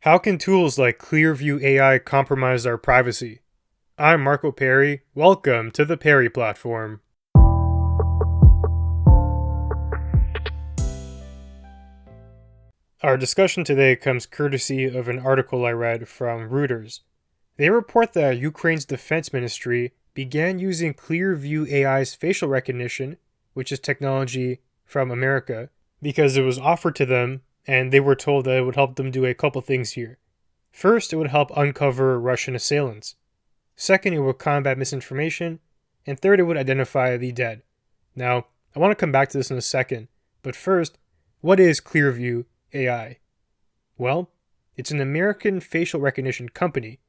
How can tools like Clearview AI compromise our privacy? I'm Marco Perry. Welcome to the Perry Platform. Our discussion today comes courtesy of an article I read from Reuters. They report that Ukraine's defense ministry began using Clearview AI's facial recognition, which is technology from America, because it was offered to them and they were told that it would help them do a couple things here. First, it would help uncover Russian assailants. Second, it would combat misinformation. And third, it would identify the dead. Now, I want to come back to this in a second, but first, what is Clearview AI? Well, it's an American facial recognition company.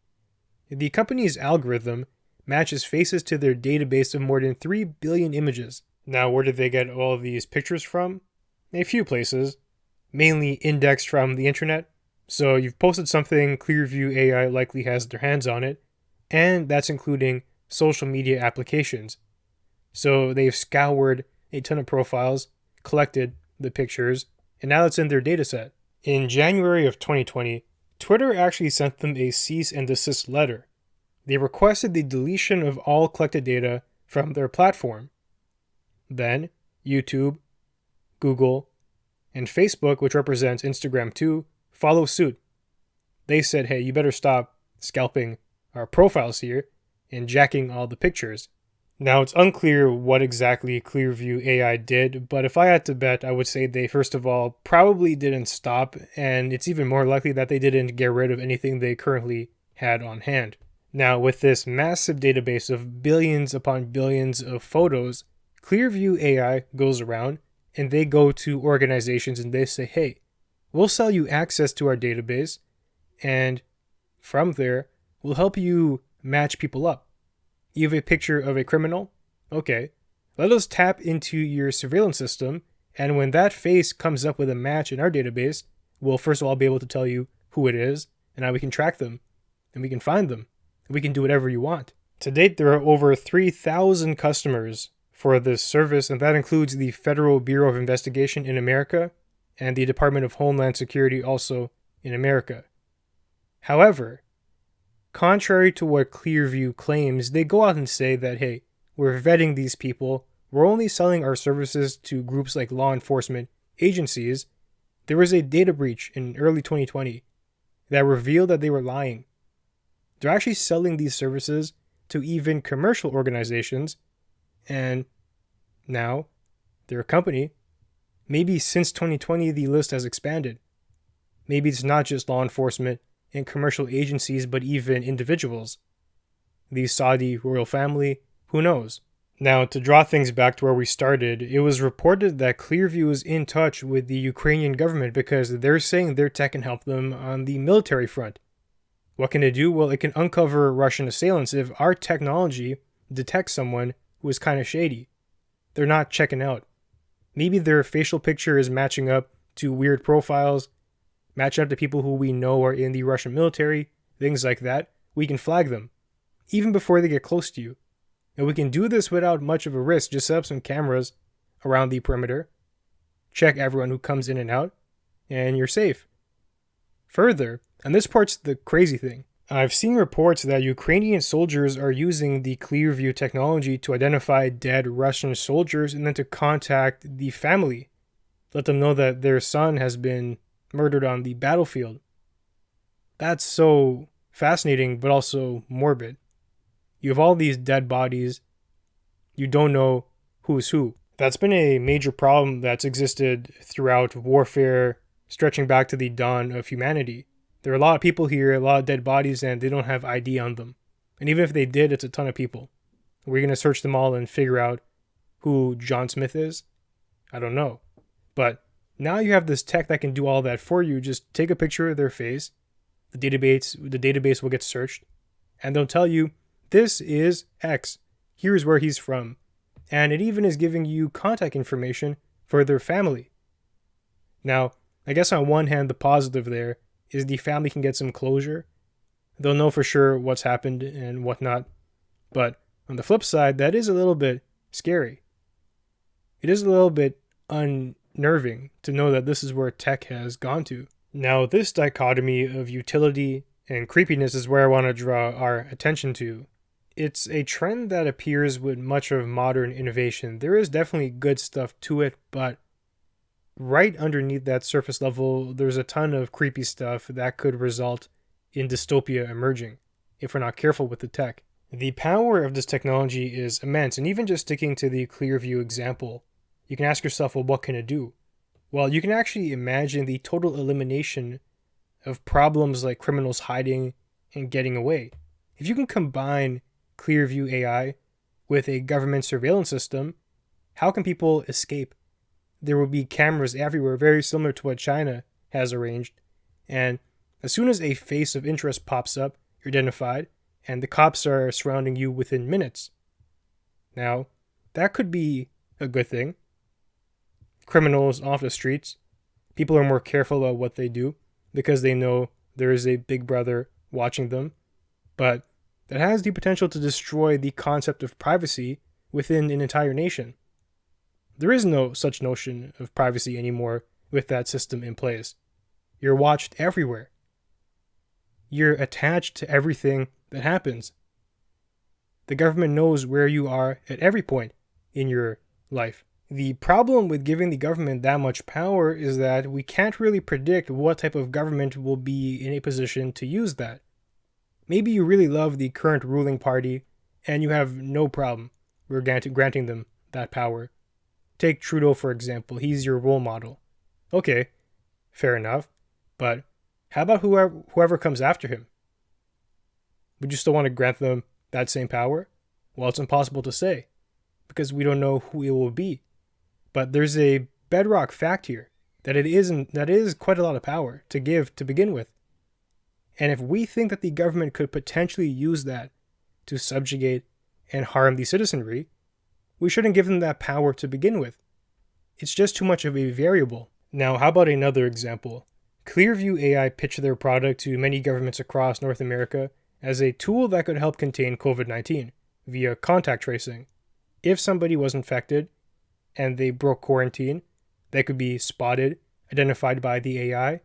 The company's algorithm matches faces to their database of more than 3 billion images. Now, where did they get all of these pictures from? A few places, mainly indexed from the internet. So you've posted something, Clearview AI likely has their hands on it, and that's including social media applications. So they've scoured a ton of profiles, collected the pictures, and now it's in their dataset. In January of 2020, Twitter actually sent them a cease and desist letter. They requested the deletion of all collected data from their platform. Then, YouTube, Google, and Facebook, which represents Instagram too, follow suit. They said, hey, you better stop scalping our profiles here and jacking all the pictures. Now, it's unclear what exactly Clearview AI did, but if I had to bet, I would say they, first of all, probably didn't stop, and it's even more likely that they didn't get rid of anything they currently had on hand. Now, with this massive database of billions upon billions of photos, Clearview AI goes around and they go to organizations and they say, hey, we'll sell you access to our database, and from there, we'll help you match people up. You have a picture of a criminal? Okay, let us tap into your surveillance system, and when that face comes up with a match in our database, we'll first of all be able to tell you who it is, and how we can track them, and we can find them, and we can do whatever you want. To date, there are over 3,000 customers for this service, and that includes the Federal Bureau of Investigation in America and the Department of Homeland Security also in America. However, contrary to what Clearview claims, they go out and say that, hey, we're vetting these people, we're only selling our services to groups like law enforcement agencies. There was a data breach in early 2020 that revealed that they were lying. They're actually selling these services to even commercial organizations, and now they're a company. Maybe since 2020, the list has expanded. Maybe it's not just law enforcement and commercial agencies, but even individuals. The Saudi royal family, who knows? Now, to draw things back to where we started, it was reported that Clearview is in touch with the Ukrainian government because they're saying their tech can help them on the military front. What can it do? Well, it can uncover Russian assailants if our technology detects someone who is kind of shady. They're not checking out. Maybe their facial picture is matching up to weird profiles, matching up to people who we know are in the Russian military, things like that. We can flag them, even before they get close to you. And we can do this without much of a risk. Just set up some cameras around the perimeter, check everyone who comes in and out, and you're safe. Further, and this part's the crazy thing, I've seen reports that Ukrainian soldiers are using the Clearview technology to identify dead Russian soldiers and then to contact the family, let them know that their son has been murdered on the battlefield. That's so fascinating, but also morbid. You have all these dead bodies. You don't know who's who. That's been a major problem that's existed throughout warfare, stretching back to the dawn of humanity. There are a lot of people here, a lot of dead bodies, and they don't have ID on them. And even if they did, it's a ton of people. We're going to search them all and figure out who John Smith is? I don't know. But now you have this tech that can do all that for you. Just take a picture of their face. The database will get searched. And they'll tell you, this is X. Here's where he's from. And it even is giving you contact information for their family. Now, I guess on one hand, the positive there is the family can get some closure. They'll know for sure what's happened and whatnot. But on the flip side, that is a little bit scary. It is a little bit unnerving to know that this is where tech has gone to. Now, this dichotomy of utility and creepiness is where I want to draw our attention to. It's a trend that appears with much of modern innovation. There is definitely good stuff to it, but right underneath that surface level, there's a ton of creepy stuff that could result in dystopia emerging if we're not careful with the tech. The power of this technology is immense, and even just sticking to the Clearview example, you can ask yourself, well, what can it do? Well, you can actually imagine the total elimination of problems like criminals hiding and getting away. If you can combine Clearview AI with a government surveillance system, how can people escape? There will be cameras everywhere, very similar to what China has arranged. And as soon as a face of interest pops up, you're identified, and the cops are surrounding you within minutes. Now, that could be a good thing. Criminals off the streets, people are more careful about what they do because they know there is a big brother watching them. But that has the potential to destroy the concept of privacy within an entire nation. There is no such notion of privacy anymore with that system in place. You're watched everywhere. You're attached to everything that happens. The government knows where you are at every point in your life. The problem with giving the government that much power is that we can't really predict what type of government will be in a position to use that. Maybe you really love the current ruling party and you have no problem granting them that power. Take Trudeau, for example. He's your role model. Okay, fair enough. But how about whoever comes after him? Would you still want to grant them that same power? Well, it's impossible to say because we don't know who it will be. But there's a bedrock fact here that is quite a lot of power to give to begin with. And if we think that the government could potentially use that to subjugate and harm the citizenry, we shouldn't give them that power to begin with. It's just too much of a variable. Now, how about another example? Clearview AI pitched their product to many governments across North America as a tool that could help contain COVID-19 via contact tracing. If somebody was infected and they broke quarantine, they could be spotted, identified by the AI,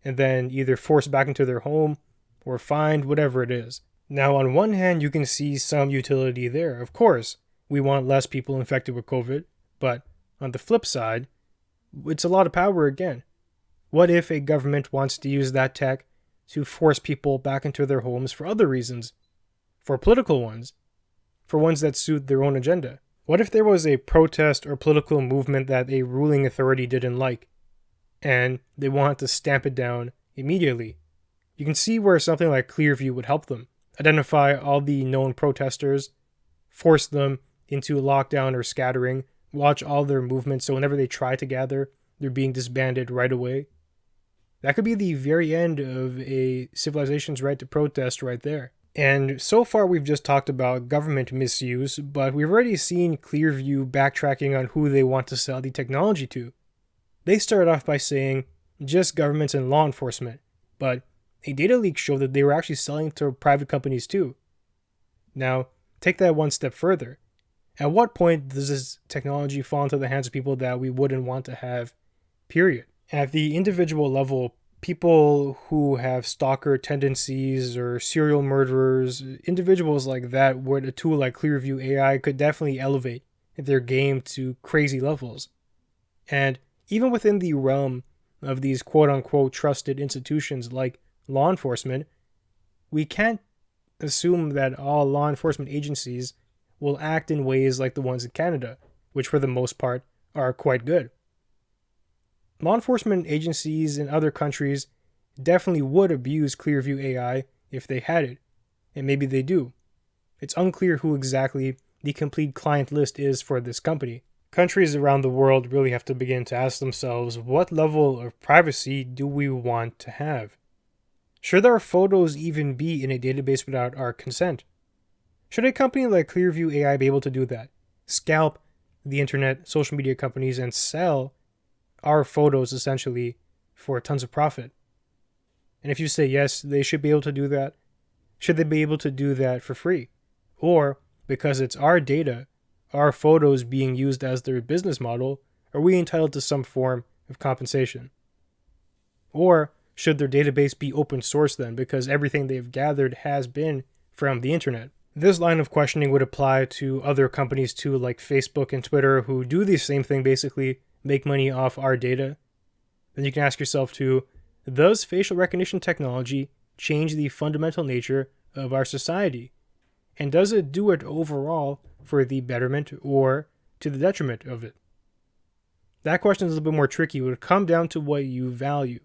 and then either forced back into their home or fined, whatever it is. Now, on one hand, you can see some utility there. Of course, we want less people infected with COVID, but on the flip side, it's a lot of power again. What if a government wants to use that tech to force people back into their homes for other reasons, for political ones, for ones that suit their own agenda? What if there was a protest or political movement that a ruling authority didn't like, and they wanted to stamp it down immediately? You can see where something like Clearview would help them. Identify all the known protesters, force them into lockdown or scattering, watch all their movements so whenever they try to gather, they're being disbanded right away. That could be the very end of a civilization's right to protest right there. And so far we've just talked about government misuse, but we've already seen Clearview backtracking on who they want to sell the technology to. They started off by saying just governments and law enforcement, but a data leak showed that they were actually selling to private companies too. Now, take that one step further. At what point does this technology fall into the hands of people that we wouldn't want to have, period? At the individual level, people who have stalker tendencies or serial murderers, individuals like that, where a tool like Clearview AI could definitely elevate their game to crazy levels. And even within the realm of these quote-unquote trusted institutions like law enforcement, we can't assume that all law enforcement agencies will act in ways like the ones in Canada, which for the most part are quite good. Law enforcement agencies in other countries definitely would abuse Clearview AI if they had it, and maybe they do. It's unclear who exactly the complete client list is for this company. Countries around the world really have to begin to ask themselves, what level of privacy do we want to have? Should our photos even be in a database without our consent? Should a company like Clearview AI be able to do that? Scalp the internet, social media companies, and sell our photos essentially for tons of profit? And if you say yes, they should be able to do that, should they be able to do that for free? Or, because it's our data, our photos being used as their business model, are we entitled to some form of compensation? Or, should their database be open source then, because everything they've gathered has been from the internet? This line of questioning would apply to other companies too, like Facebook and Twitter, who do the same thing, basically make money off our data. Then you can ask yourself too, does facial recognition technology change the fundamental nature of our society? And does it do it overall for the betterment or to the detriment of it? That question is a little bit more tricky. It would come down to what you value.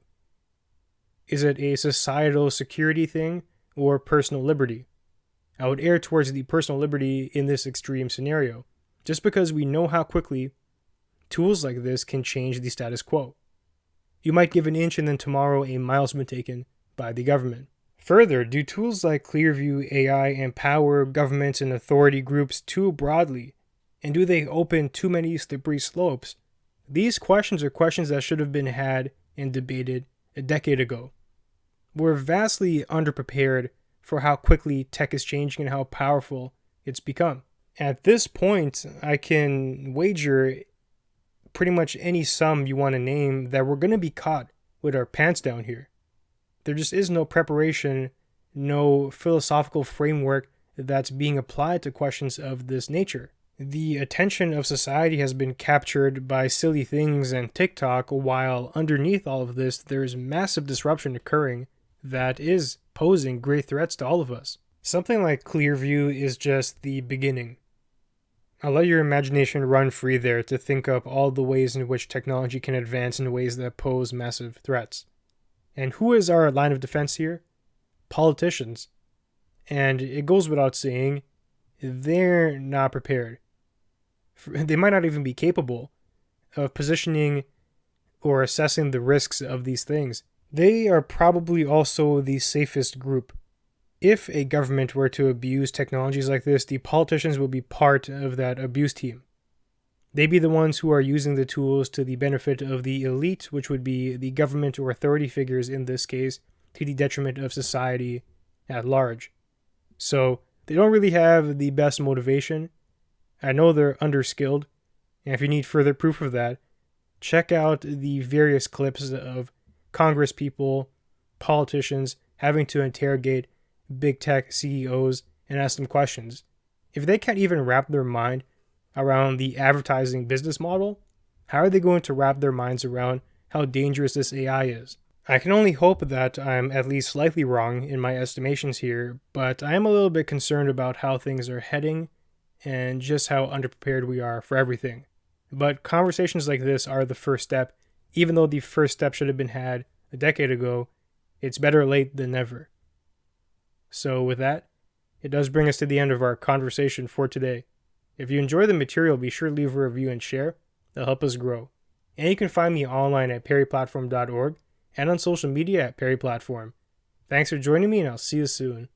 Is it a societal security thing or personal liberty? I would err towards the personal liberty in this extreme scenario, just because we know how quickly tools like this can change the status quo. You might give an inch and then tomorrow a mile's been taken by the government. Further, do tools like Clearview AI empower governments and authority groups too broadly? And do they open too many slippery slopes? These questions are questions that should have been had and debated a decade ago. We're vastly underprepared for how quickly tech is changing and how powerful it's become. At this point, I can wager pretty much any sum you want to name that we're going to be caught with our pants down here. There just is no preparation, no philosophical framework that's being applied to questions of this nature. The attention of society has been captured by silly things and TikTok, while underneath all of this, there's massive disruption occurring that is posing great threats to all of us. Something like Clearview is just the beginning. I'll let your imagination run free there to think up all the ways in which technology can advance in ways that pose massive threats. And who is our line of defense here? Politicians. And it goes without saying, they're not prepared. They might not even be capable of positioning or assessing the risks of these things. They are probably also the safest group. If a government were to abuse technologies like this, the politicians will be part of that abuse team. They'd be the ones who are using the tools to the benefit of the elite, which would be the government or authority figures in this case, to the detriment of society at large. So they don't really have the best motivation. I know they're underskilled, and if you need further proof of that, check out the various clips of Congress people, politicians having to interrogate big tech CEOs and ask them questions. If they can't even wrap their mind around the advertising business model, how are they going to wrap their minds around how dangerous this AI is? I can only hope that I'm at least slightly wrong in my estimations here, but I am a little bit concerned about how things are heading and just how underprepared we are for everything. But conversations like this are the first step. Even though the first step should have been had a decade ago, it's better late than never. So with that, it does bring us to the end of our conversation for today. If you enjoy the material, be sure to leave a review and share. That'll help us grow. And you can find me online at perryplatform.org and on social media at perryplatform. Thanks for joining me, and I'll see you soon.